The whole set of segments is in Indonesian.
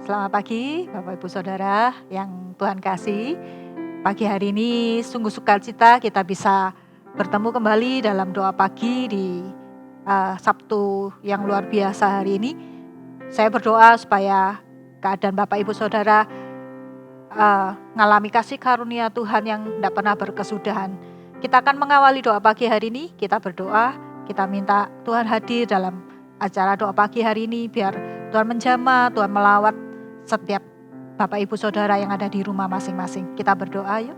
Selamat pagi Bapak Ibu Saudara yang Tuhan kasih. Pagi hari ini sungguh sukacita kita bisa bertemu kembali dalam doa pagi di Sabtu yang luar biasa hari ini. Saya berdoa supaya keadaan Bapak Ibu Saudara mengalami kasih karunia Tuhan yang tidak pernah berkesudahan. Kita akan mengawali doa pagi hari ini, kita berdoa, kita minta Tuhan hadir dalam acara doa pagi hari ini, biar Tuhan menjamah, Tuhan melawat setiap Bapak Ibu Saudara yang ada di rumah masing-masing. Kita berdoa yuk.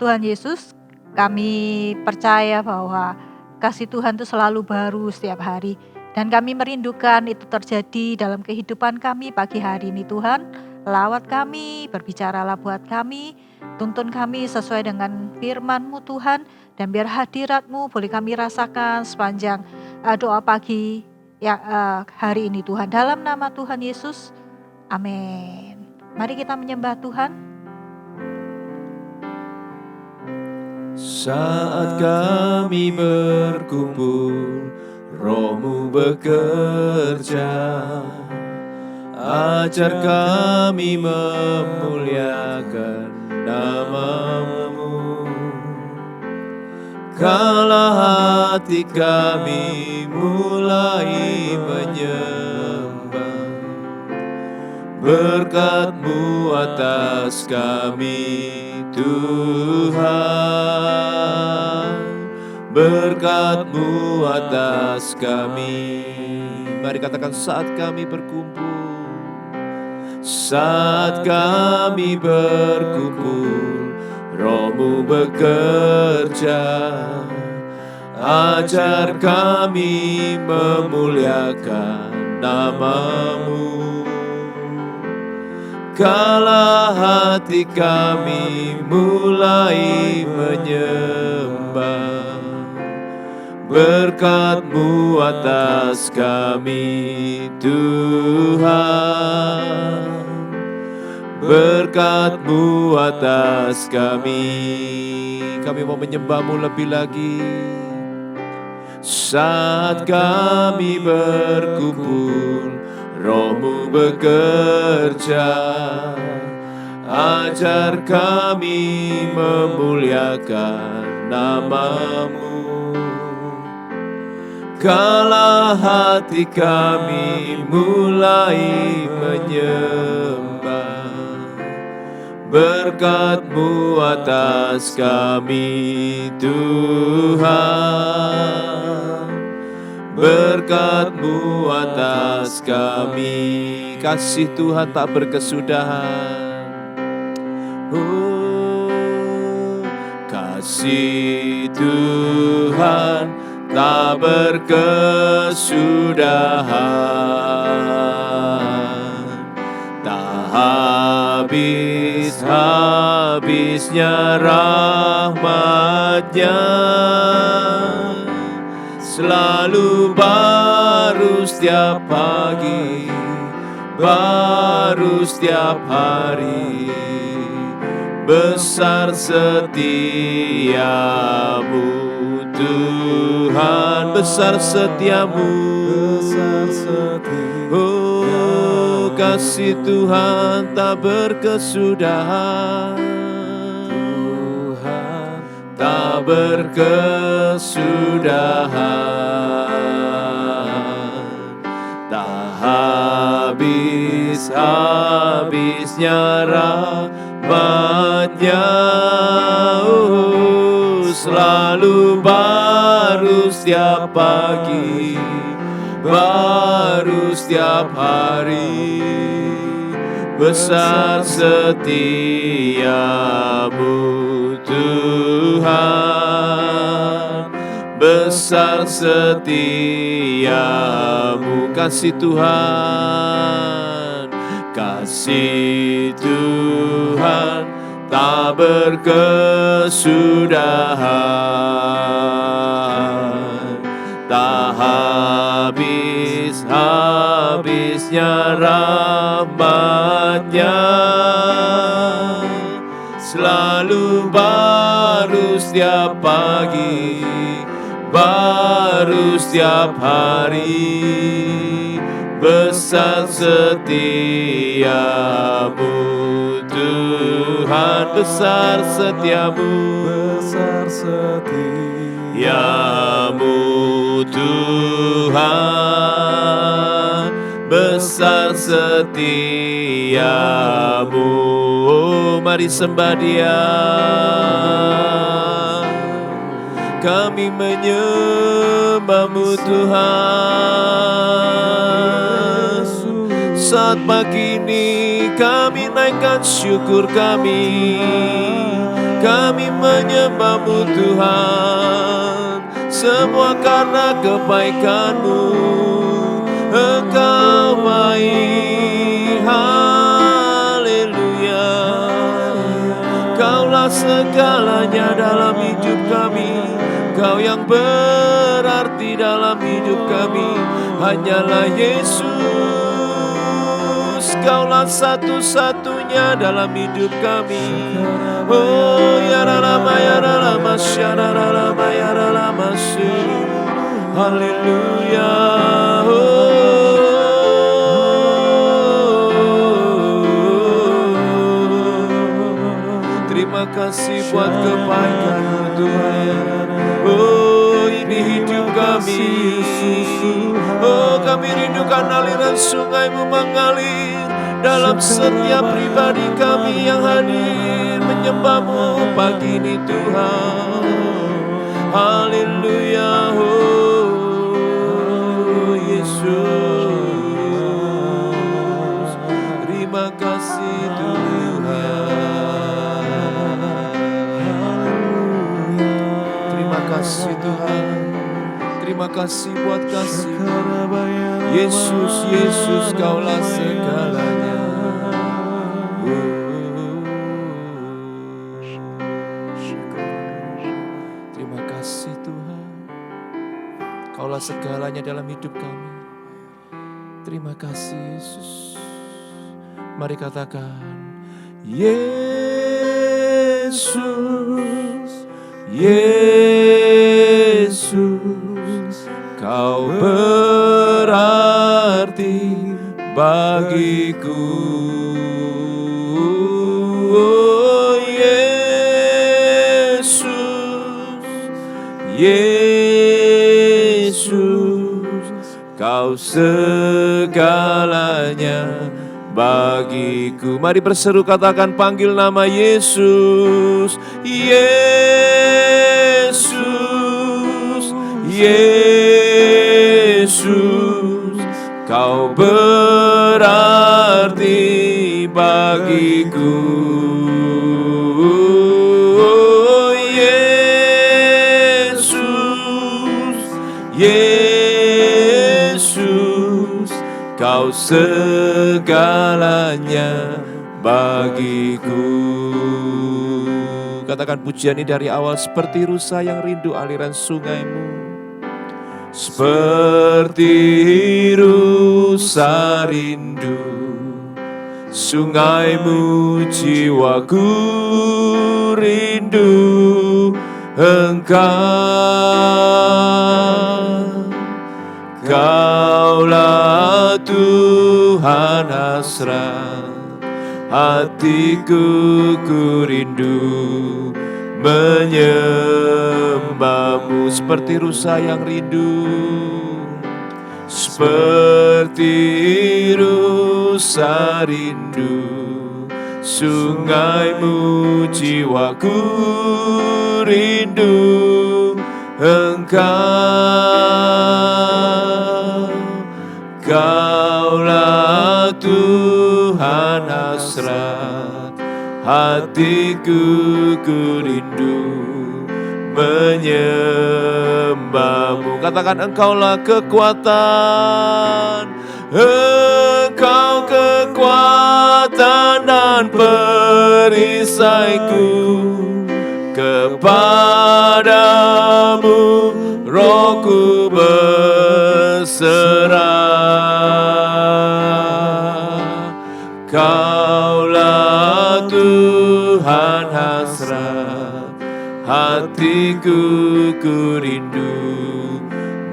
Tuhan Yesus, kami percaya bahwa kasih Tuhan itu selalu baru setiap hari. Dan kami merindukan itu terjadi dalam kehidupan kami pagi hari ini Tuhan. Lawat kami, berbicaralah buat kami, tuntun kami sesuai dengan firman-Mu Tuhan. Dan biar hadirat-Mu boleh kami rasakan sepanjang doa pagi hari ini Tuhan. Dalam nama Tuhan Yesus, amin. Mari kita menyembah Tuhan. Saat kami berkumpul, Roh-Mu bekerja. Ajar kami memuliakan nama-Mu. Kala hati kami mulai menyembah, berkat-Mu atas kami Tuhan, berkat-Mu atas kami. Mari katakan, saat kami berkumpul, saat kami berkumpul, Roh-Mu bekerja. Ajar kami memuliakan nama-Mu. Kala hati kami mulai menyembah, berkat-Mu atas kami Tuhan, berkat-Mu atas kami. Kami mau menyembah-Mu lebih lagi. Saat kami berkumpul, Roh-Mu bekerja. Ajar kami memuliakan nama-Mu. Kala hati kami mulai menyembah, berkat-Mu atas kami Tuhan, berkat-Mu atas kami. Kasih Tuhan tak berkesudahan. Oh, kasih Tuhan tak berkesudahan, tak habis-habisnya rahmat-Nya, selalu baru setiap pagi, baru setiap hari. Besar setia-Mu Tuhan, besar setia-Mu. Oh, kasih Tuhan tak berkesudahan, Tuhan tak berkesudahan, tak habis-habisnya rahmat-Nya. Oh, selalu baru setiap pagi, baru setiap hari. Besar setia-Mu Tuhan, besar setia-Mu. Kasih Tuhan, kasih Tuhan tak berkesudahan, tak habis-habisnya rahmat-Nya, selalu baru setiap pagi, baru setiap hari. besar setiamu Tuhan, besar setiamu, besar setiamu Tuhan, besar setiamu. Oh, mari sembah Dia. Kami menyembah-Mu Tuhan. Saat pagi ini kami naikkan syukur kami. Kami menyembah-Mu Tuhan. Semua karena kebaikan-Mu. Engkau baik. Haleluya. Kaulah segalanya dalam hidup kami. Kau yang berarti dalam hidup kami. Hanyalah Yesus. Kaulah satu-satunya dalam hidup kami. Oh ya lama ya lama syara lama ya lama su. Haleluya. Terima kasih buat kebaikan-Mu Tuhan. Oh, ini hidup kami. Oh, kami rindukan aliran sungai-Mu mengalir dalam setiap pribadi kami yang hadir menyembah-Mu pagi ini Tuhan. Haleluya. Oh, Yesus. Terima kasih Tuhan. Terima kasih Tuhan. Terima kasih buat kasih. Yesus, Yesus, Kaulah segalanya. Terima kasih Tuhan. Kaulah segalanya dalam hidup kami. Terima kasih Yesus. Mari katakan, Yesus, Yesus, Kau berarti bagiku. Oh, Yesus, Yesus, Kau segalanya bagiku. Mari berseru, katakan, panggil nama Yesus. Yesus, Yesus, Kau berarti bagiku. Oh, Yesus, Yesus, Kau segalanya bagiku. Katakan pujian ini dari awal. Seperti rusa yang rindu aliran sungai-Mu. Seperti rusa rindu sungai-Mu, jiwaku rindu Engkau. Kaulah Tuhan hasrat hatiku, ku rindu menyembah-Mu. Seperti rusa yang rindu, seperti rusa rindu sungai-Mu, jiwaku rindu Engkau. Kaulah Tuhan hasrat hatiku, ku rindu menyembah-Mu. Katakan, Engkaulah kekuatan, Engkau kekuatan dan perisaiku. Kepadamu rohku berserah. Kaulah Tuhan hasrat hatiku, ku rindu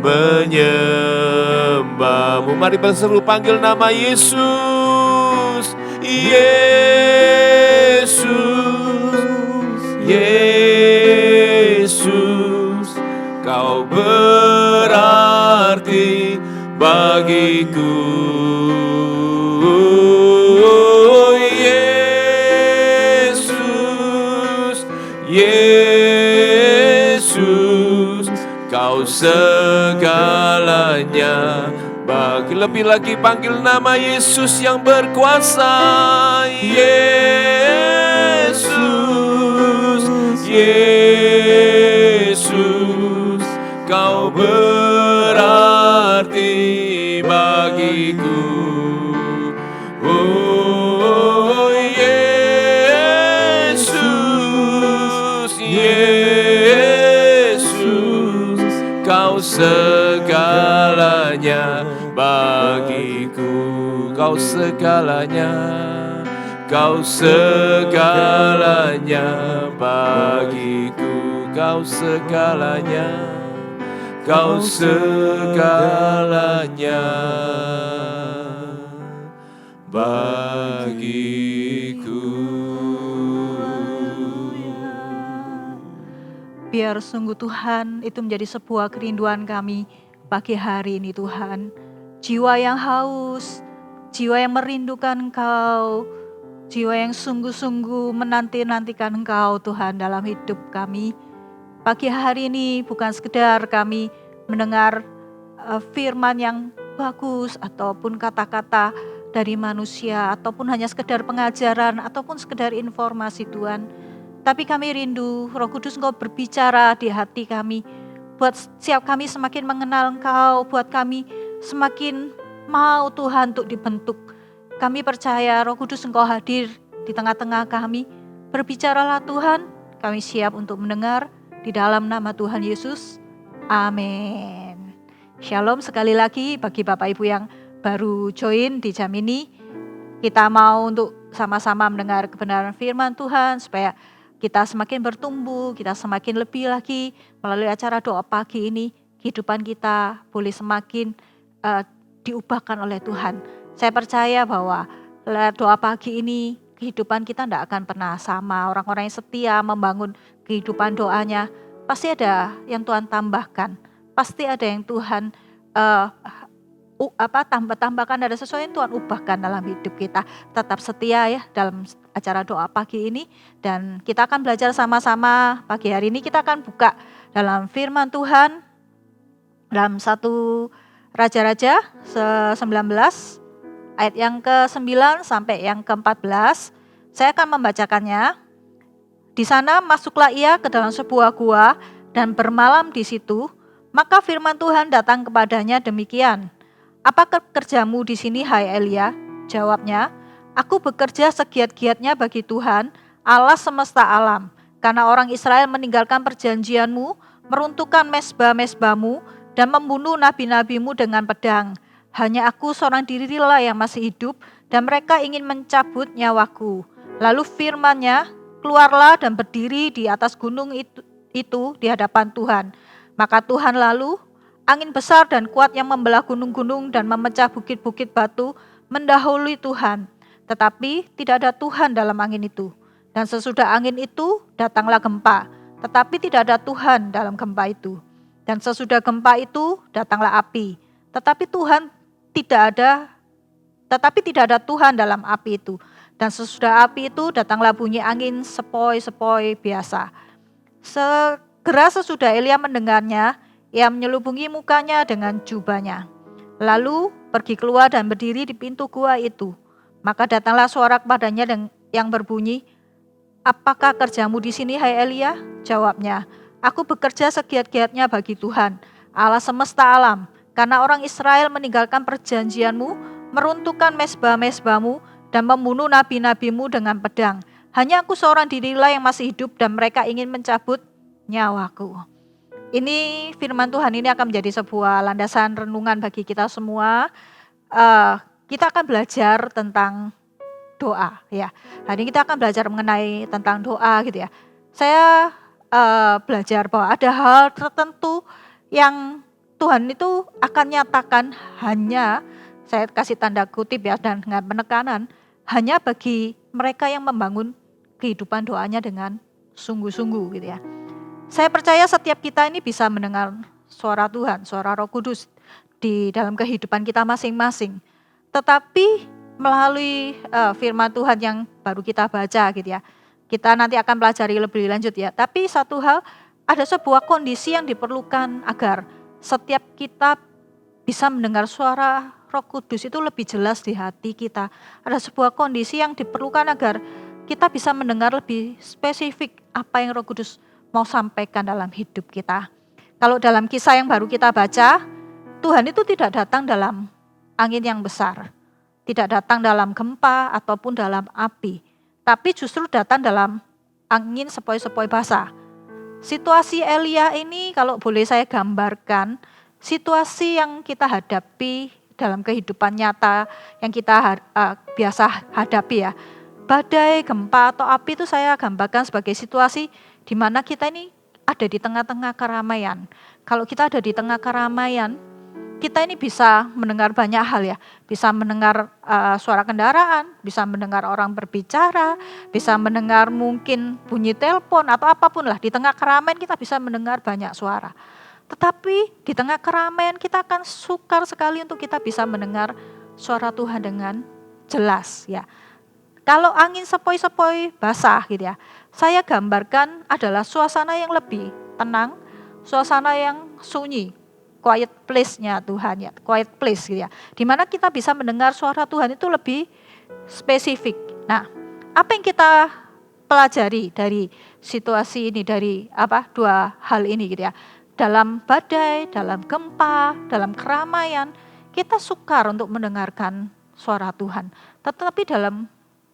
menyembahmu. Mari berseru panggil nama Yesus. Yesus, Yesus, Kau berarti bagiku. Yesus, Yesus, Kau segalanya bagi. Lebih lagi panggil nama Yesus yang berkuasa. Yesus, Yesus, Kau berarti bagiku. Oh Yesus, Yesus, Kau segalanya bagiku. Kau segalanya, Kau segalanya bagiku. Kau segalanya, Kau segalanya bagiku. Biar sungguh Tuhan itu menjadi sebuah kerinduan kami pagi hari ini Tuhan. Jiwa yang haus, jiwa yang merindukan Engkau, jiwa yang sungguh-sungguh menanti-nantikan Engkau Tuhan dalam hidup kami. Pagi hari ini bukan sekedar kami mendengar firman yang bagus ataupun kata-kata dari manusia ataupun hanya sekedar pengajaran ataupun sekedar informasi Tuhan. Tapi kami rindu Roh Kudus Engkau berbicara di hati kami. Buat setiap kami semakin mengenal Engkau, buat kami semakin mau Tuhan untuk dibentuk. Kami percaya Roh Kudus Engkau hadir di tengah-tengah kami. Berbicaralah Tuhan, kami siap untuk mendengar di dalam nama Tuhan Yesus. Amin. Shalom sekali lagi bagi Bapak Ibu yang baru join di jam ini. Kita mau untuk sama-sama mendengar kebenaran firman Tuhan supaya kita semakin bertumbuh, kita semakin lebih lagi melalui acara doa pagi ini. Kehidupan kita boleh semakin diubahkan oleh Tuhan. Saya percaya bahwa doa pagi ini kehidupan kita tidak akan pernah sama. Orang-orang yang setia membangun kehidupan doanya, pasti ada yang Tuhan tambahkan. Pasti ada yang Tuhan tambahkan, ada sesuatu yang Tuhan ubahkan dalam hidup kita. Tetap setia ya dalam acara doa pagi ini. Dan kita akan belajar sama-sama pagi hari ini. Kita akan buka dalam firman Tuhan dalam 1 Raja-Raja 19 ayat yang ke-9 sampai yang ke-14. Saya akan membacakannya. Di sana masuklah ia ke dalam sebuah gua dan bermalam di situ. Maka firman Tuhan datang kepadanya demikian. Apa kerjamu di sini hai Elia? Jawabnya, aku bekerja segiat-giatnya bagi Tuhan, Allah semesta alam. Karena orang Israel meninggalkan perjanjianmu, meruntuhkan mezbah-mezbahmu, dan membunuh nabi-nabimu dengan pedang. Hanya aku seorang dirilah yang masih hidup, dan mereka ingin mencabut nyawaku. Lalu firman-Nya, keluarlah dan berdiri di atas gunung itu di hadapan Tuhan. Maka Tuhan lalu, angin besar dan kuat yang membelah gunung-gunung dan memecah bukit-bukit batu mendahului Tuhan. Tetapi tidak ada Tuhan dalam angin itu. Dan sesudah angin itu datanglah gempa. Tetapi tidak ada Tuhan dalam gempa itu. Dan sesudah gempa itu datanglah api. Tetapi tidak ada Tuhan dalam api itu. Dan sesudah api itu datanglah bunyi angin sepoi-sepoi biasa. Segera sesudah Elia mendengarnya, ia menyelubungi mukanya dengan jubahnya. Lalu pergi keluar dan berdiri di pintu gua itu. Maka datanglah suara kepadanya yang berbunyi, apakah kerjamu di sini hai Elia? Jawabnya, aku bekerja segiat-giatnya bagi Tuhan, Allah semesta alam. Karena orang Israel meninggalkan perjanjianmu, meruntuhkan mezbah-mezbahmu, dan membunuh nabi-nabimu dengan pedang. Hanya aku seorang dirilah yang masih hidup dan mereka ingin mencabut nyawaku. Ini firman Tuhan ini akan menjadi sebuah landasan renungan bagi kita semua. Kita akan belajar tentang doa ya. Hari ini kita akan belajar mengenai tentang doa gitu ya. Saya belajar bahwa ada hal tertentu yang Tuhan itu akan nyatakan hanya, saya kasih tanda kutip ya dan dengan penekanan, hanya bagi mereka yang membangun kehidupan doanya dengan sungguh-sungguh gitu ya. Saya percaya setiap kita ini bisa mendengar suara Tuhan, suara Roh Kudus di dalam kehidupan kita masing-masing. Tetapi melalui firman Tuhan yang baru kita baca gitu ya. Kita nanti akan pelajari lebih lanjut ya. Tapi satu hal, ada sebuah kondisi yang diperlukan agar setiap kita bisa mendengar suara Roh Kudus itu lebih jelas di hati kita. Ada sebuah kondisi yang diperlukan agar kita bisa mendengar lebih spesifik apa yang Roh Kudus mau sampaikan dalam hidup kita. Kalau dalam kisah yang baru kita baca, Tuhan itu tidak datang dalam angin yang besar, tidak datang dalam gempa ataupun dalam api, tapi justru datang dalam angin sepoi-sepoi basah. Situasi Elia ini kalau boleh saya gambarkan, situasi yang kita hadapi dalam kehidupan nyata yang kita biasa hadapi ya. Badai, gempa atau api itu saya gambarkan sebagai situasi di mana kita ini ada di tengah-tengah keramaian. Kalau kita ada di tengah keramaian, kita ini bisa mendengar banyak hal ya. Bisa mendengar suara kendaraan, bisa mendengar orang berbicara, bisa mendengar mungkin bunyi telepon atau apapun lah. Di tengah keramaian kita bisa mendengar banyak suara. Tetapi di tengah keramaian kita akan sukar sekali untuk kita bisa mendengar suara Tuhan dengan jelas ya. Kalau angin sepoi-sepoi basah gitu ya, saya gambarkan adalah suasana yang lebih tenang, suasana yang sunyi, quiet place-nya Tuhan ya, quiet place gitu ya. Dimana kita bisa mendengar suara Tuhan itu lebih spesifik. Nah, apa yang kita pelajari dari situasi ini, dari dua hal ini gitu ya. Dalam badai, dalam gempa, dalam keramaian, kita sukar untuk mendengarkan suara Tuhan. Tetapi dalam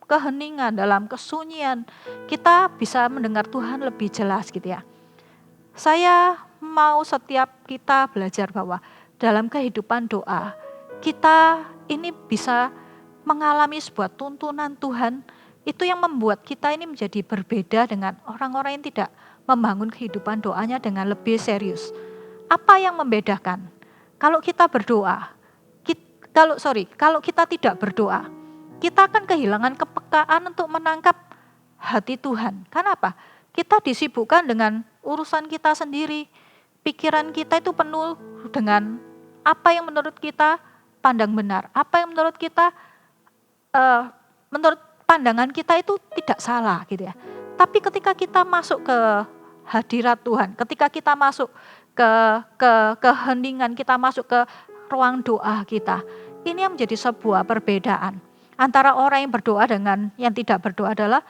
keheningan, dalam kesunyian, kita bisa mendengar Tuhan lebih jelas gitu ya. Saya mau setiap kita belajar bahwa dalam kehidupan doa, kita ini bisa mengalami sebuah tuntunan Tuhan, itu yang membuat kita ini menjadi berbeda dengan orang-orang yang tidak membangun kehidupan doanya dengan lebih serius. Apa yang membedakan? Kalau kita berdoa, kalau kita tidak berdoa, kita akan kehilangan kepekaan untuk menangkap hati Tuhan. Kenapa? Kita disibukkan dengan urusan kita sendiri. Pikiran kita itu penuh dengan apa yang menurut kita pandang benar. Apa yang menurut kita, menurut pandangan kita itu tidak salah gitu ya. Tapi ketika kita masuk ke hadirat Tuhan, ketika kita masuk ke keheningan, kita masuk ke ruang doa kita, ini yang menjadi sebuah perbedaan antara orang yang berdoa dengan yang tidak berdoa adalah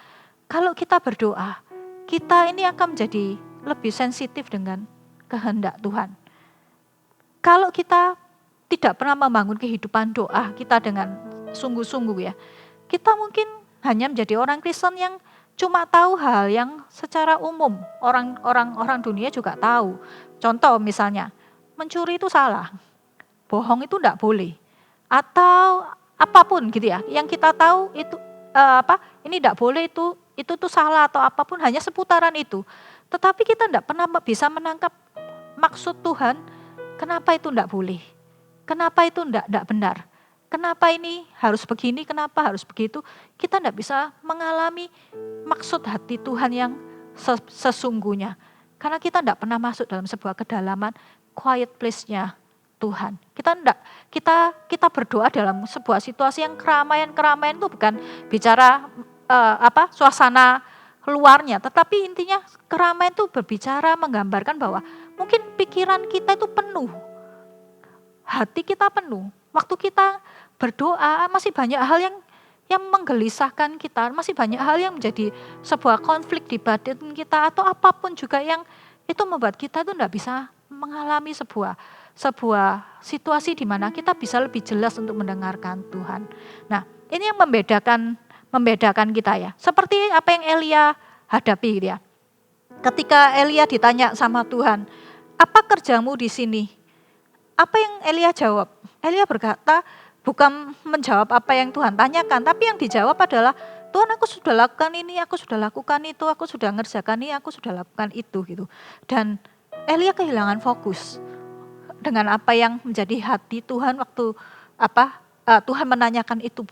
kalau kita berdoa, kita ini akan menjadi lebih sensitif dengan kehendak Tuhan. Kalau kita tidak pernah membangun kehidupan doa kita dengan sungguh-sungguh ya, kita mungkin hanya menjadi orang Kristen yang cuma tahu hal yang secara umum orang dunia juga tahu. Contoh misalnya, mencuri itu salah, bohong itu tidak boleh, atau apapun gitu ya, yang kita tahu itu ini tidak boleh, itu tuh salah atau apapun, hanya seputaran itu. Tetapi kita tidak pernah bisa menangkap maksud Tuhan, kenapa itu tidak boleh, kenapa itu tidak benar, kenapa ini harus begini, kenapa harus begitu. Kita tidak bisa mengalami maksud hati Tuhan yang sesungguhnya, karena kita tidak pernah masuk dalam sebuah kedalaman quiet place-nya Tuhan. Kita berdoa dalam sebuah situasi yang keramaian itu bukan bicara suasana luarnya, tetapi intinya keramaian itu berbicara menggambarkan bahwa mungkin pikiran kita itu penuh, hati kita penuh. Waktu kita berdoa masih banyak hal yang menggelisahkan kita, masih banyak hal yang menjadi sebuah konflik di batin kita atau apapun juga yang itu membuat kita itu tidak bisa mengalami sebuah situasi di mana kita bisa lebih jelas untuk mendengarkan Tuhan. Nah, ini yang membedakan kita ya. Seperti apa yang Elia hadapi gitu ya. Ketika Elia ditanya sama Tuhan, apa kerjamu di sini? Apa yang Elia jawab? Elia berkata, bukan menjawab apa yang Tuhan tanyakan, tapi yang dijawab adalah, Tuhan, aku sudah lakukan ini, aku sudah lakukan itu, aku sudah ngerjakan ini, aku sudah lakukan itu gitu. Dan Elia kehilangan fokus. dengan apa yang menjadi hati Tuhan waktu Tuhan menanyakan itu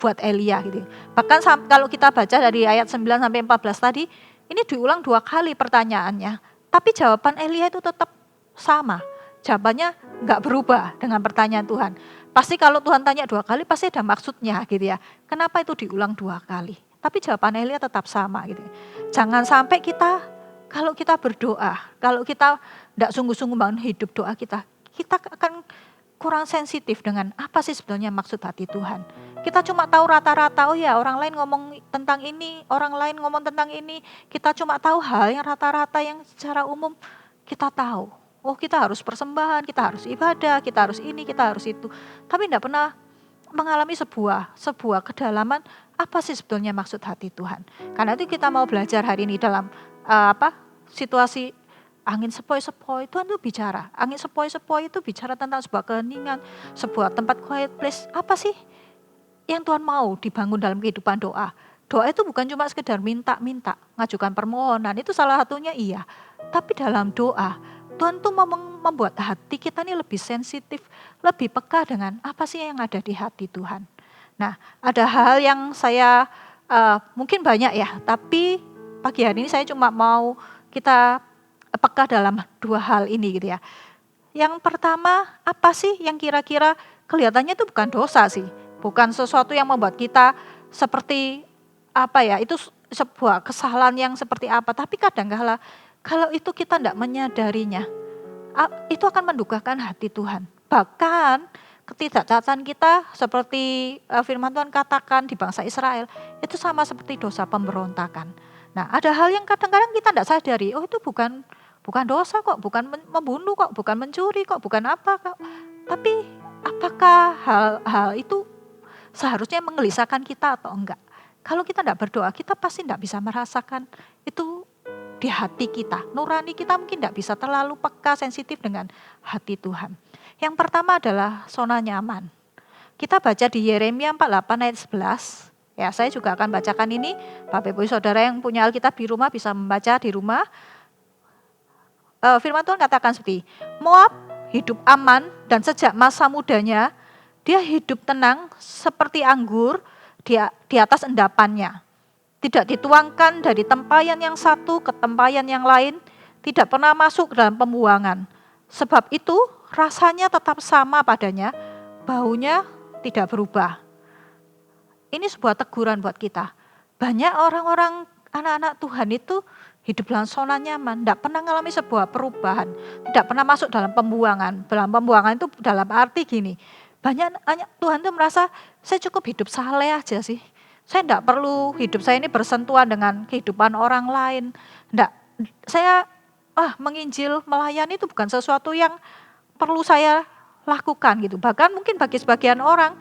buat Elia gitu. Bahkan kalau kita baca dari ayat 9 sampai 14 tadi, ini diulang 2 kali pertanyaannya. Tapi jawaban Elia itu tetap sama. Jawabannya nggak berubah dengan pertanyaan Tuhan. Pasti kalau Tuhan tanya 2 kali pasti ada maksudnya gitu ya. Kenapa itu diulang 2 kali? Tapi jawaban Elia tetap sama gitu. Jangan sampai kalau kita berdoa, kalau kita nggak sungguh-sungguh bangun hidup doa kita akan kurang sensitif dengan apa sih sebenarnya maksud hati Tuhan. Kita cuma tahu rata-rata, oh ya orang lain ngomong tentang ini, orang lain ngomong tentang ini. Kita cuma tahu hal yang rata-rata yang secara umum kita tahu. Oh kita harus persembahan, kita harus ibadah, kita harus ini, kita harus itu. Tapi tidak pernah mengalami sebuah kedalaman apa sih sebetulnya maksud hati Tuhan. Karena itu kita mau belajar hari ini dalam situasi angin sepoi-sepoi, Tuhan itu bicara. Angin sepoi-sepoi itu bicara tentang sebuah keheningan, sebuah tempat quiet place. Apa sih yang Tuhan mau dibangun dalam kehidupan doa? Doa itu bukan cuma sekedar minta-minta, ngajukan permohonan, itu salah satunya iya. Tapi dalam doa, Tuhan tuh mau membuat hati kita ini lebih sensitif, lebih peka dengan apa sih yang ada di hati Tuhan. Nah, ada hal yang saya mungkin banyak ya, tapi pagi hari ini saya cuma mau kita peka dalam 2 hal ini gitu ya. Yang pertama, apa sih yang kira-kira kelihatannya itu bukan dosa sih. Bukan sesuatu yang membuat kita seperti itu sebuah kesalahan yang seperti apa. Tapi kadang-kala kalau itu kita tidak menyadarinya, itu akan mendukakan hati Tuhan. Bahkan ketidaktaatan kita seperti firman Tuhan katakan di bangsa Israel, itu sama seperti dosa pemberontakan. Nah ada hal yang kadang-kadang kita tidak sadari, oh itu bukan dosa kok, bukan membunuh kok, bukan mencuri kok, bukan apa kok. Tapi apakah hal itu seharusnya menggelisahkan kita atau enggak? Kalau kita tidak berdoa, kita pasti tidak bisa merasakan itu di hati kita. Nurani kita mungkin tidak bisa terlalu peka, sensitif dengan hati Tuhan. Yang pertama adalah zona nyaman. Kita baca di Yeremia 48 ayat 11. Ya, saya juga akan bacakan ini. Bapak Ibu Saudara yang punya Alkitab di rumah bisa membaca di rumah. Firman Tuhan katakan seperti, Moab hidup aman dan sejak masa mudanya dia hidup tenang seperti anggur di atas endapannya. Tidak dituangkan dari tempayan yang satu ke tempayan yang lain, tidak pernah masuk ke dalam pembuangan. Sebab itu rasanya tetap sama padanya, baunya tidak berubah. Ini sebuah teguran buat kita. Banyak orang-orang anak-anak Tuhan itu hidup dalam zona nyaman, tidak pernah mengalami sebuah perubahan, tidak pernah masuk dalam pembuangan. Dalam pembuangan itu dalam arti gini, banyak Tuhan itu merasa saya cukup hidup saleh aja sih. Saya tidak perlu hidup saya ini bersentuhan dengan kehidupan orang lain. Saya menginjil, melayani itu bukan sesuatu yang perlu saya lakukan gitu. Bahkan mungkin bagi sebagian orang,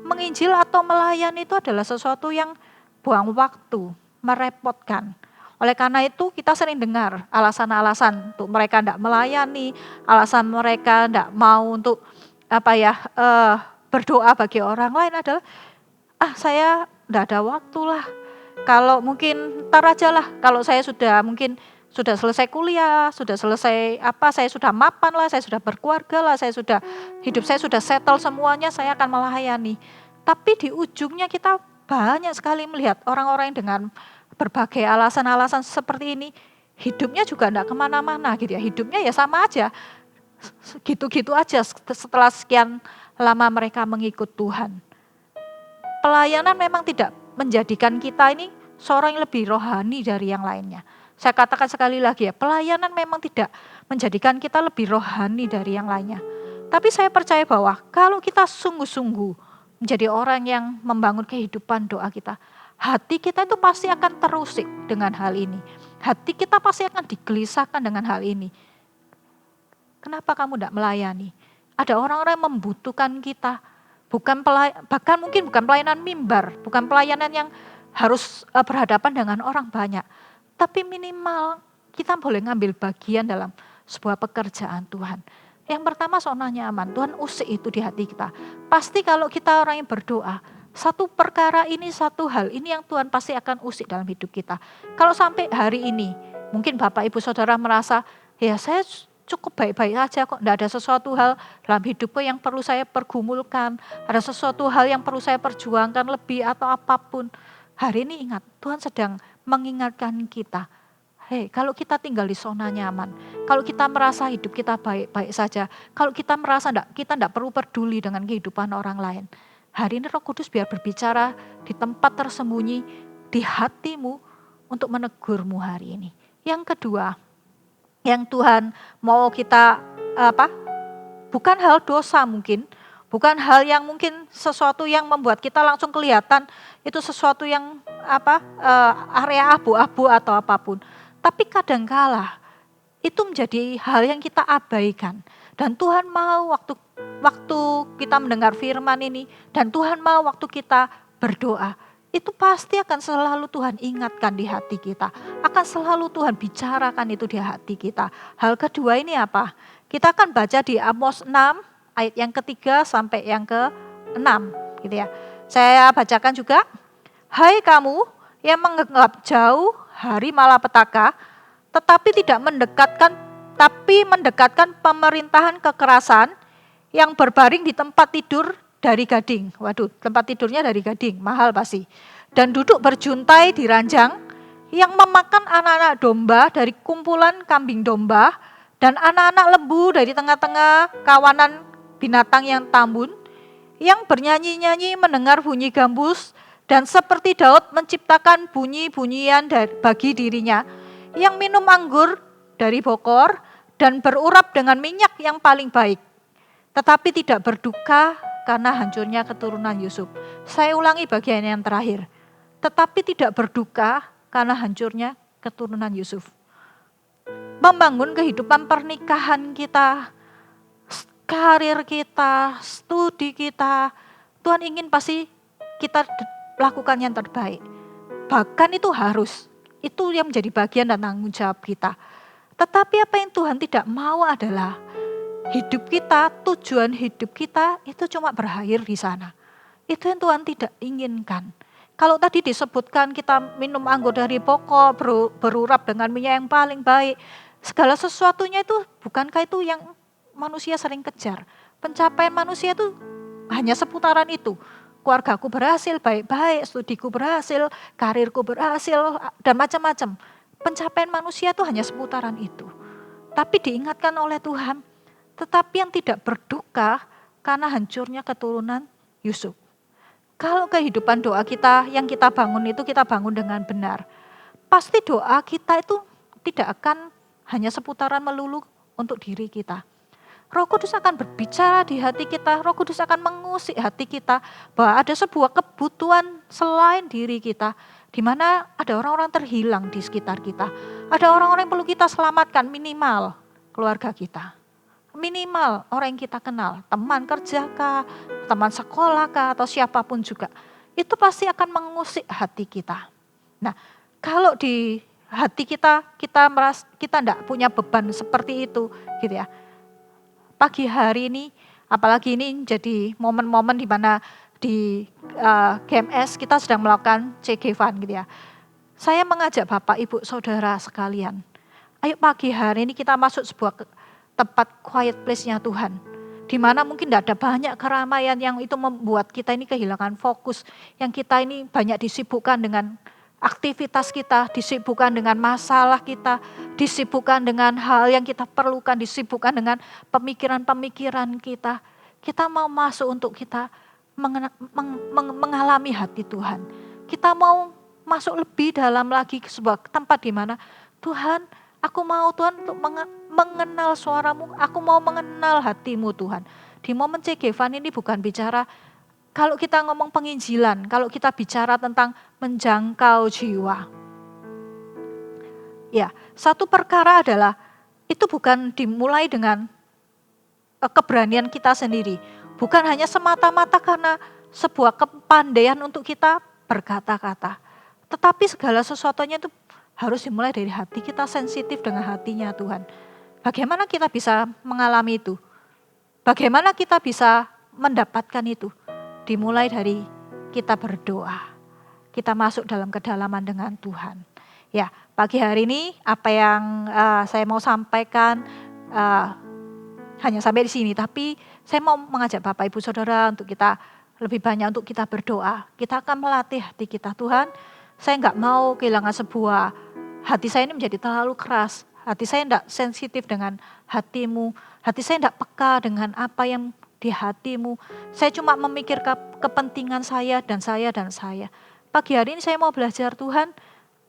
menginjil atau melayani itu adalah sesuatu yang buang waktu, merepotkan. Oleh karena itu kita sering dengar alasan-alasan untuk mereka tidak melayani, alasan mereka tidak mau untuk berdoa bagi orang lain adalah saya tidak ada waktu lah. Kalau mungkin ntar aja lah, kalau saya mungkin sudah selesai kuliah, sudah selesai saya sudah mapan lah, saya sudah berkeluarga lah, hidup saya sudah settle semuanya, saya akan melayani. Tapi di ujungnya kita banyak sekali melihat orang-orang yang dengan berbagai alasan-alasan seperti ini, hidupnya juga tidak kemana-mana gitu ya, hidupnya ya sama aja, gitu-gitu aja setelah sekian lama mereka mengikut Tuhan. Pelayanan memang tidak menjadikan kita ini seorang yang lebih rohani dari yang lainnya. Saya katakan sekali lagi ya, pelayanan memang tidak menjadikan kita lebih rohani dari yang lainnya. Tapi saya percaya bahwa kalau kita sungguh-sungguh menjadi orang yang membangun kehidupan doa kita, hati kita itu pasti akan terusik dengan hal ini. Hati kita pasti akan digelisahkan dengan hal ini. Kenapa kamu tidak melayani? Ada orang-orang yang membutuhkan kita. Bahkan mungkin bukan pelayanan mimbar, bukan pelayanan yang harus berhadapan dengan orang banyak. Tapi minimal kita boleh ngambil bagian dalam sebuah pekerjaan Tuhan. Yang pertama zona nyaman, Tuhan usik itu di hati kita. Pasti kalau kita orang yang berdoa, satu hal ini yang Tuhan pasti akan usik dalam hidup kita. Kalau sampai hari ini, mungkin Bapak Ibu Saudara merasa, ya saya cukup baik-baik saja kok. Tidak ada sesuatu hal dalam hidupku yang perlu saya pergumulkan. Ada sesuatu hal yang perlu saya perjuangkan lebih atau apapun. Hari ini ingat, Tuhan sedang mengingatkan kita. Hei, kalau kita tinggal di zona nyaman, kalau kita merasa hidup kita baik-baik saja, kalau kita merasa kita tidak perlu peduli dengan kehidupan orang lain. Hari ini Roh Kudus biar berbicara di tempat tersembunyi, di hatimu untuk menegurmu hari ini. Yang kedua, yang Tuhan mau kita bukan hal dosa mungkin, bukan hal yang mungkin sesuatu yang membuat kita langsung kelihatan itu sesuatu yang area abu-abu atau apapun. Tapi kadangkala itu menjadi hal yang kita abaikan. Dan Tuhan mau waktu kita mendengar firman ini, dan Tuhan mau waktu kita berdoa, itu pasti akan selalu Tuhan ingatkan di hati kita. Akan selalu Tuhan bicarakan itu di hati kita. Hal kedua ini apa? Kita akan baca di Amos 6 ayat yang ketiga sampai yang ke-6 gitu ya. Saya bacakan juga. Hai kamu yang menganggap jauh hari malapetaka, tetapi tidak mendekatkan pemerintahan kekerasan yang berbaring di tempat tidur dari gading. Waduh, tempat tidurnya dari gading, mahal pasti. Dan duduk berjuntai di ranjang yang memakan anak-anak domba dari kumpulan kambing domba dan anak-anak lembu dari tengah-tengah kawanan binatang yang tambun, yang bernyanyi-nyanyi mendengar bunyi gambus, dan seperti Daud menciptakan bunyi-bunyian bagi dirinya, yang minum anggur dari bokor dan berurap dengan minyak yang paling baik, tetapi tidak berduka karena hancurnya keturunan Yusuf. Saya ulangi bagian yang terakhir. Tetapi tidak berduka karena hancurnya keturunan Yusuf. Membangun kehidupan pernikahan kita, karir kita, studi kita, Tuhan ingin pasti kita lakukan yang terbaik. Bahkan itu harus. Itu yang menjadi bagian dan tanggung jawab kita. Tetapi apa yang Tuhan tidak mau adalah hidup kita, tujuan hidup kita itu cuma berakhir di sana. Itu yang Tuhan tidak inginkan. Kalau tadi disebutkan kita minum anggur dari pokok, berurap dengan minyak yang paling baik. Segala sesuatunya itu bukankah itu yang manusia sering kejar. Pencapaian manusia itu hanya seputaran itu. Keluargaku berhasil, baik-baik, studiku berhasil, karirku berhasil, dan macam-macam. Pencapaian manusia itu hanya seputaran itu. Tapi diingatkan oleh Tuhan, tetapi yang tidak berduka karena hancurnya keturunan Yusuf. Kalau kehidupan doa kita yang kita bangun itu kita bangun dengan benar, pasti doa kita itu tidak akan hanya seputaran melulu untuk diri kita. Roh Kudus akan berbicara di hati kita, Roh Kudus akan mengusik hati kita bahwa ada sebuah kebutuhan selain diri kita, di mana ada orang-orang terhilang di sekitar kita. Ada orang-orang yang perlu kita selamatkan, minimal keluarga kita. Minimal orang yang kita kenal, teman kerja kah, teman sekolah kah, atau siapapun juga. Itu pasti akan mengusik hati kita. Nah, kalau di hati kita merasa kita tidak punya beban seperti itu gitu ya. Pagi hari ini, apalagi ini jadi momen-momen di mana di GMS kita sedang melakukan CG Fund gitu ya. Saya mengajak Bapak, Ibu, Saudara sekalian, ayo pagi hari ini kita masuk sebuah tempat quiet place-nya Tuhan. Di mana mungkin tidak ada banyak keramaian yang itu membuat kita ini kehilangan fokus. Yang kita ini banyak disibukkan dengan aktivitas kita, disibukkan dengan masalah kita, disibukkan dengan hal yang kita perlukan, disibukkan dengan pemikiran-pemikiran kita. Kita mau masuk untuk kita mengalami hati Tuhan. Kita mau masuk lebih dalam lagi ke sebuah tempat di mana Tuhan, aku mau Tuhan untuk mengenal suaramu, aku mau mengenal hatimu Tuhan. Di momen CG Fund ini bukan bicara, kalau kita ngomong penginjilan, kalau kita bicara tentang menjangkau jiwa. Ya, satu perkara adalah itu bukan dimulai dengan keberanian kita sendiri. Bukan hanya semata-mata karena sebuah kepandaian untuk kita berkata-kata. Tetapi segala sesuatunya itu harus dimulai dari hati kita, sensitif dengan hatinya Tuhan. Bagaimana kita bisa mengalami itu? Bagaimana kita bisa mendapatkan itu? Dimulai dari kita berdoa. Kita masuk dalam kedalaman dengan Tuhan. Ya, pagi hari ini apa yang saya mau sampaikan, hanya sampai di sini, tapi saya mau mengajak Bapak Ibu Saudara untuk kita lebih banyak untuk kita berdoa. Kita akan melatih hati kita. Tuhan, saya nggak mau kehilangan sebuah hati saya ini menjadi terlalu keras. Hati saya tidak sensitif dengan hati-Mu. Hati saya tidak peka dengan apa yang di hati-Mu. Saya cuma memikirkan kepentingan saya dan saya dan saya. Pagi hari ini saya mau belajar, Tuhan,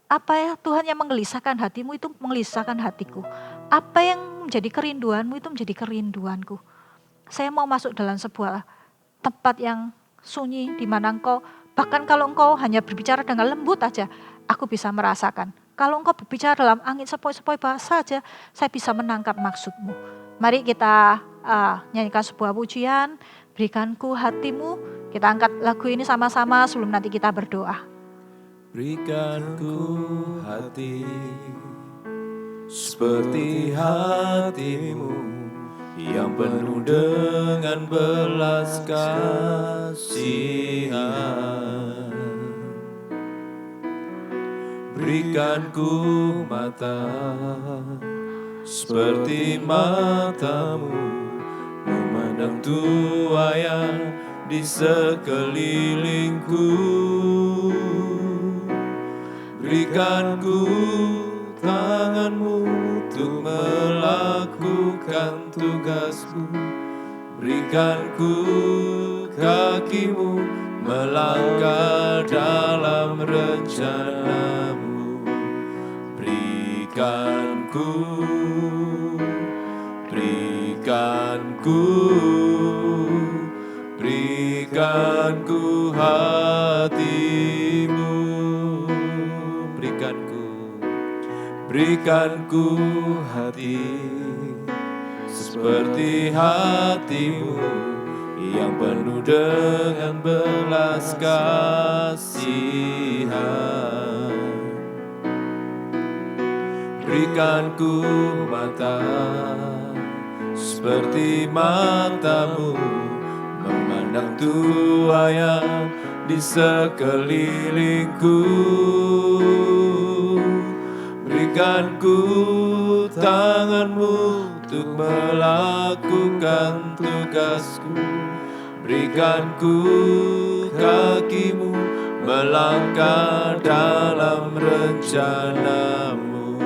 apa ya Tuhan yang menggelisahkan hati-Mu itu menggelisahkan hatiku. Apa yang menjadi kerinduan-Mu itu menjadi kerinduanku. Saya mau masuk dalam sebuah tempat yang sunyi di mana Engkau, bahkan kalau Engkau hanya berbicara dengan lembut aja, aku bisa merasakan. Kalau Engkau berbicara dalam angin sepoi-sepoi bahasa aja, saya bisa menangkap maksud-Mu. Mari kita nyanyikan sebuah pujian, berikanku hati-Mu. Kita angkat lagu ini sama-sama sebelum nanti kita berdoa. Berikanku hati seperti hati-Mu yang penuh dengan belas kasihan. Berikanku mata seperti mata-Mu memandang tuayan di sekelilingku. Berikanku tangan-Mu untuk melakukan tugas-Mu. Berikanku kaki-Mu melangkah dalam rencana-Mu. Berikanku hati-Mu. Berikanku hati seperti hati-Mu yang penuh dengan belas kasihan. Berikanku mata seperti mata-Mu memandang tuayan di sekelilingku. Berikanku tangan-Mu untuk melakukan tugas-Ku. Berikanku kaki-Mu melangkah dalam rencana-Mu.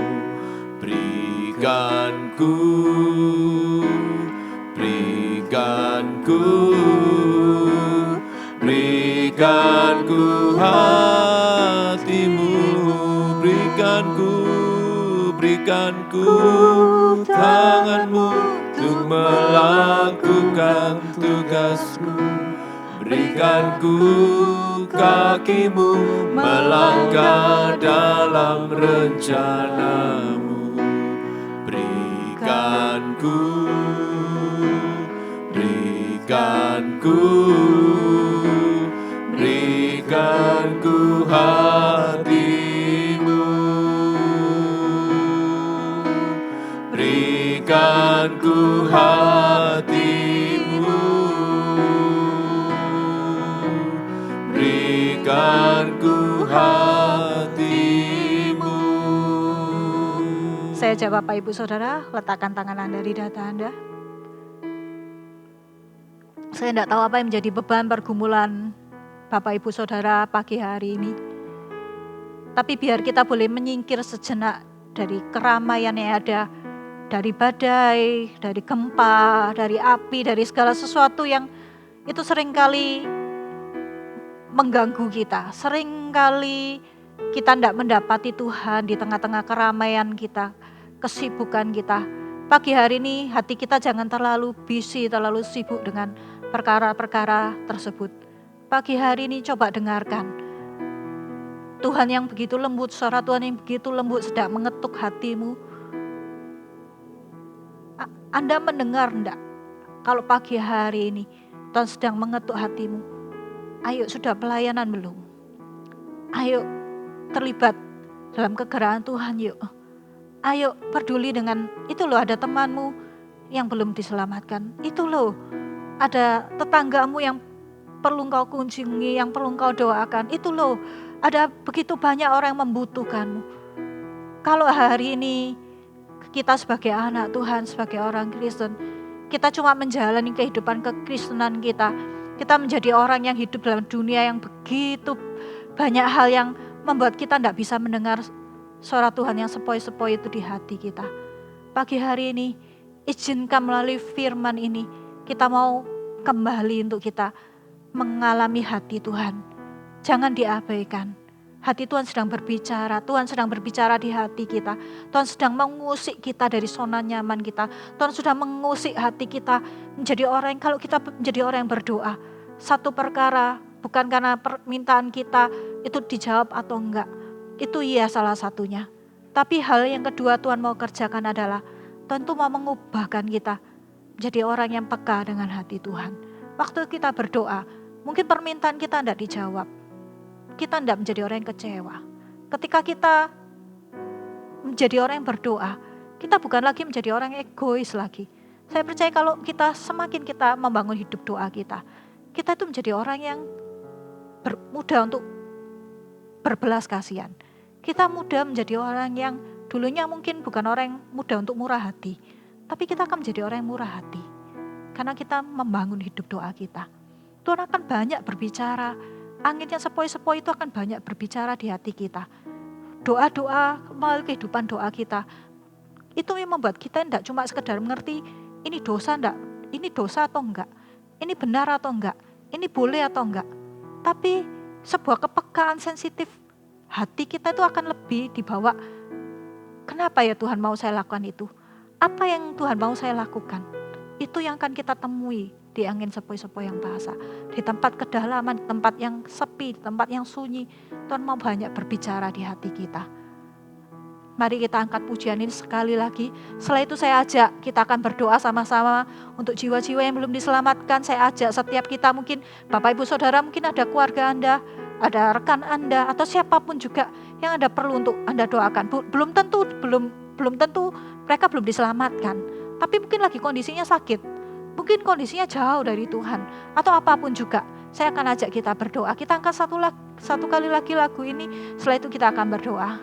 Berikanku hati-Mu. Berikanku tangan-Mu untuk melakukan tugas-Ku. Berikanku kaki-Mu melangkah dalam rencana-Mu. Berikanku hati-Mu. Berikanku hati-Mu. Berikanku hati-Mu. Saya ajak Bapak Ibu Saudara, letakkan tangan Anda di dada Anda. Saya tidak tahu apa yang menjadi beban pergumulan Bapak Ibu Saudara pagi hari ini. Tapi biar kita boleh menyingkir sejenak dari keramaian yang ada, dari badai, dari gempa, dari api, dari segala sesuatu yang itu seringkali mengganggu kita. Seringkali kita tidak mendapati Tuhan di tengah-tengah keramaian kita, kesibukan kita. Pagi hari ini hati kita jangan terlalu busy, terlalu sibuk dengan perkara-perkara tersebut. Pagi hari ini coba dengarkan. Tuhan yang begitu lembut, suara Tuhan yang begitu lembut sedang mengetuk hatimu. Anda mendengar enggak? Kalau pagi hari ini Tuhan sedang mengetuk hatimu. Ayo, sudah pelayanan belum? Ayo terlibat dalam kegerakan Tuhan yuk. Ayo peduli dengan, itu loh ada temanmu yang belum diselamatkan. Itu loh ada tetanggamu yang perlu kau kunjungi, yang perlu kau doakan. Itu loh ada begitu banyak orang yang membutuhkanmu. Kalau hari ini kita sebagai anak Tuhan, sebagai orang Kristen, kita cuma menjalani kehidupan kekristenan kita. Kita menjadi orang yang hidup dalam dunia yang begitu banyak hal yang membuat kita tidak bisa mendengar suara Tuhan yang sepoi-sepoi itu di hati kita. Pagi hari ini, izinkan melalui firman ini, kita mau kembali untuk kita mengalami hati Tuhan. Jangan diabaikan. Hati Tuhan sedang berbicara, Tuhan sedang berbicara di hati kita. Tuhan sedang mengusik kita dari zona nyaman kita. Tuhan sudah mengusik hati kita menjadi orang, kalau kita menjadi orang yang berdoa, satu perkara bukan karena permintaan kita itu dijawab atau enggak. Itu iya salah satunya. Tapi hal yang kedua Tuhan mau kerjakan adalah Tuhan tuh mau mengubahkan kita menjadi orang yang peka dengan hati Tuhan. Waktu kita berdoa, mungkin permintaan kita tidak dijawab. Kita tidak menjadi orang yang kecewa. Ketika kita menjadi orang yang berdoa, kita bukan lagi menjadi orang yang egois lagi. Saya percaya kalau kita semakin kita membangun hidup doa kita itu menjadi orang yang mudah untuk berbelas kasihan. Kita mudah menjadi orang yang dulunya mungkin bukan orang yang mudah untuk murah hati, tapi kita akan menjadi orang yang murah hati. Karena kita membangun hidup doa kita. Tuhan akan banyak berbicara. Angin yang sepoi-sepoi itu akan banyak berbicara di hati kita. Doa-doa, melalui kehidupan doa kita, itu yang membuat kita tidak cuma sekedar mengerti ini dosa enggak, ini dosa atau enggak, ini benar atau enggak, ini boleh atau enggak. Tapi sebuah kepekaan sensitif hati kita itu akan lebih dibawa. Kenapa ya Tuhan mau saya lakukan itu? Apa yang Tuhan mau saya lakukan? Itu yang akan kita temui di angin sepoi-sepoi yang basah, di tempat kedalaman, di tempat yang sepi, di tempat yang sunyi. Tuhan mau banyak berbicara di hati kita. Mari kita angkat pujian ini sekali lagi. Setelah itu saya ajak kita akan berdoa sama-sama untuk jiwa-jiwa yang belum diselamatkan. Saya ajak setiap kita, mungkin Bapak Ibu Saudara, mungkin ada keluarga Anda, ada rekan Anda, atau siapapun juga yang Anda perlu untuk Anda doakan. Belum tentu mereka belum diselamatkan, tapi mungkin lagi kondisinya sakit. Mungkin kondisinya jauh dari Tuhan atau apapun juga. Saya akan ajak kita berdoa. Kita angkat satu kali lagi lagu ini. Setelah itu kita akan berdoa.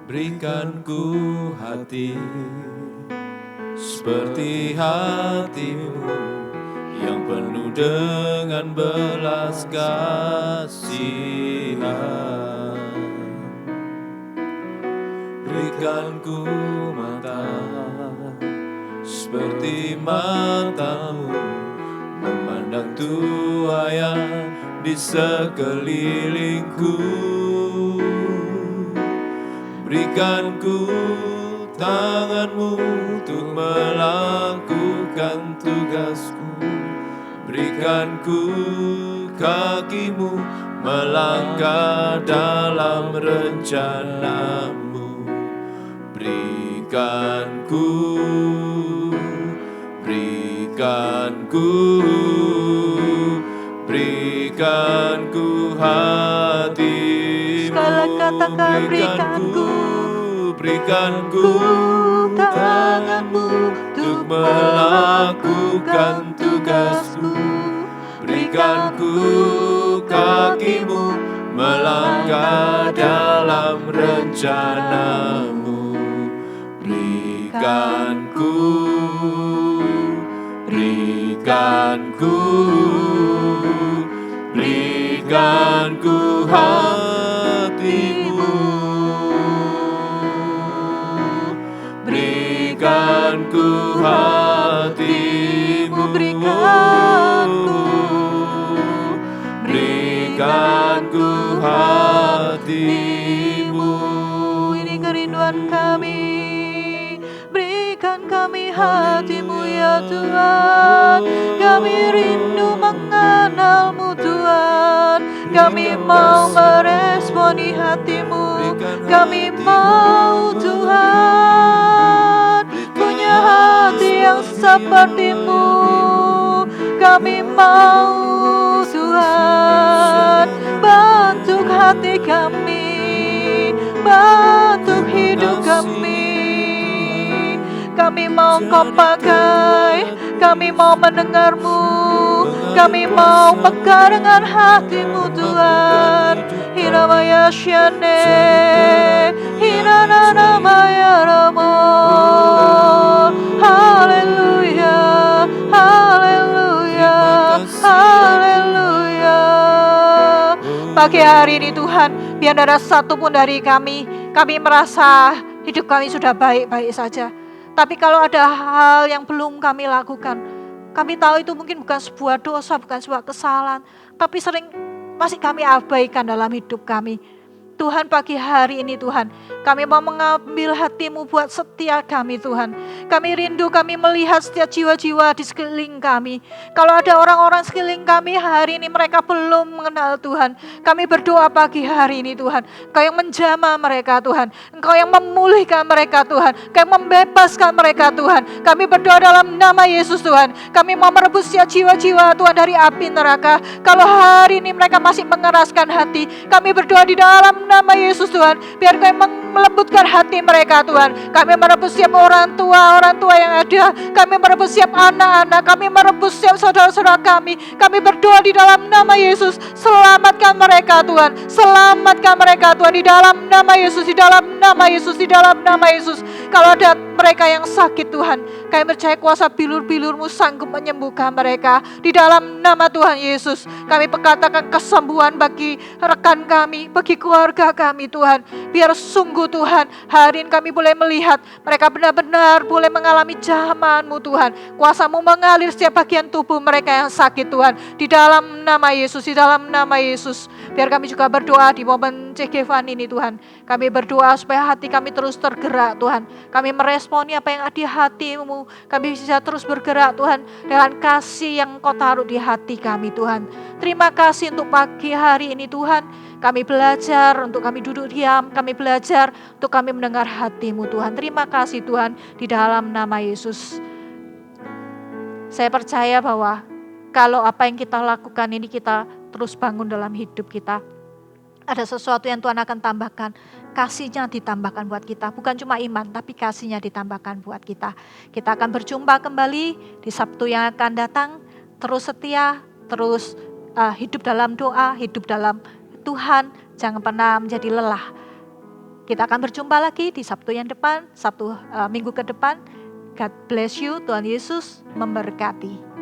Berikan ku hati seperti hatimu yang penuh dengan belas kasihan. Berikan ku mata seperti matamu memandang tuayan di sekelilingku. Berikan ku tanganmu untuk melakukan tugasku. Berikan ku kakimu melangkah dalam rencanamu. Berikan ku hatimu. Segala katakan berikan ku tanganmu untuk melakukan tugasmu. Berikan ku kakimu melangkah dalam rencanamu. Berikan ku hatimu. Berikan ku hatimu. Berikan ku hatimu. Ini kerinduan kami. Berikan kami hatimu ya Tuhan. Kami rindu mengenalmu Tuhan. Kami mau meresponi hatimu. Kami mau Tuhan punya hati yang sepertimu. Kami mau Tuhan bentuk hati kami, bentuk hidup kami. Kami mau Kau pakai, kami mau mendengarmu, kami mau peka dengan hatimu Tuhan. Hiramaya Shane, Hiranana Maya Ramo. haleluya, haleluya, haleluya. Pagi hari ini Tuhan, biar ada satupun dari kami merasa hidup kami sudah baik-baik saja. Tapi kalau ada hal yang belum kami lakukan, kami tahu itu mungkin bukan sebuah dosa, bukan sebuah kesalahan, tapi sering masih kami abaikan dalam hidup kami. Tuhan, pagi hari ini Tuhan, kami mau mengambil hati-Mu buat setiap kami Tuhan. Kami rindu, kami melihat setiap jiwa-jiwa di sekeliling kami. Kalau ada orang-orang sekeliling kami hari ini mereka belum mengenal Tuhan, kami berdoa pagi hari ini Tuhan, Engkau yang menjamah mereka Tuhan, Engkau yang memulihkan mereka Tuhan, Engkau yang membebaskan mereka Tuhan. Kami berdoa dalam nama Yesus Tuhan, kami mau merebus setiap jiwa-jiwa Tuhan dari api neraka. Kalau hari ini mereka masih mengeraskan hati, kami berdoa di dalam nama Yesus Tuhan, biar Kau melembutkan hati mereka Tuhan. Kami merebus setiap orang tua yang ada, kami merebus setiap anak-anak, kami merebus setiap saudara-saudara kami. Kami berdoa di dalam nama Yesus, selamatkan mereka Tuhan, selamatkan mereka Tuhan di dalam nama Yesus, di dalam nama Yesus, di dalam nama Yesus. Kalau ada mereka yang sakit Tuhan, kami percaya kuasa bilur-bilur-Mu sanggup menyembuhkan mereka di dalam nama Tuhan Yesus. Kami perkatakan kesembuhan bagi rekan kami, bagi keluarga kami Tuhan. Biar sungguh Tuhan, hari ini kami boleh melihat mereka benar-benar boleh mengalami jamahan-Mu Tuhan. Kuasa-Mu mengalir setiap bagian tubuh mereka yang sakit Tuhan. Di dalam nama Yesus, di dalam nama Yesus. Biar kami juga berdoa di momen CGFan ini Tuhan. Kami berdoa supaya hati kami terus tergerak Tuhan. Kami meresponi apa yang ada di hati-Mu. Kami bisa terus bergerak Tuhan dengan kasih yang Kau taruh di hati kami Tuhan. Terima kasih untuk pagi hari ini Tuhan. Kami belajar untuk kami duduk diam, kami belajar untuk kami mendengar hati-Mu Tuhan. Terima kasih Tuhan di dalam nama Yesus. Saya percaya bahwa kalau apa yang kita lakukan ini kita terus bangun dalam hidup kita. Ada sesuatu yang Tuhan akan tambahkan. Kasih-Nya ditambahkan buat kita. Bukan cuma iman, tapi kasih-Nya ditambahkan buat kita. Kita akan berjumpa kembali di Sabtu yang akan datang. Terus setia, terus hidup dalam doa, hidup dalam Tuhan, jangan pernah menjadi lelah. Kita akan berjumpa lagi di Sabtu yang depan, Sabtu minggu ke depan. God bless you, Tuhan Yesus memberkati.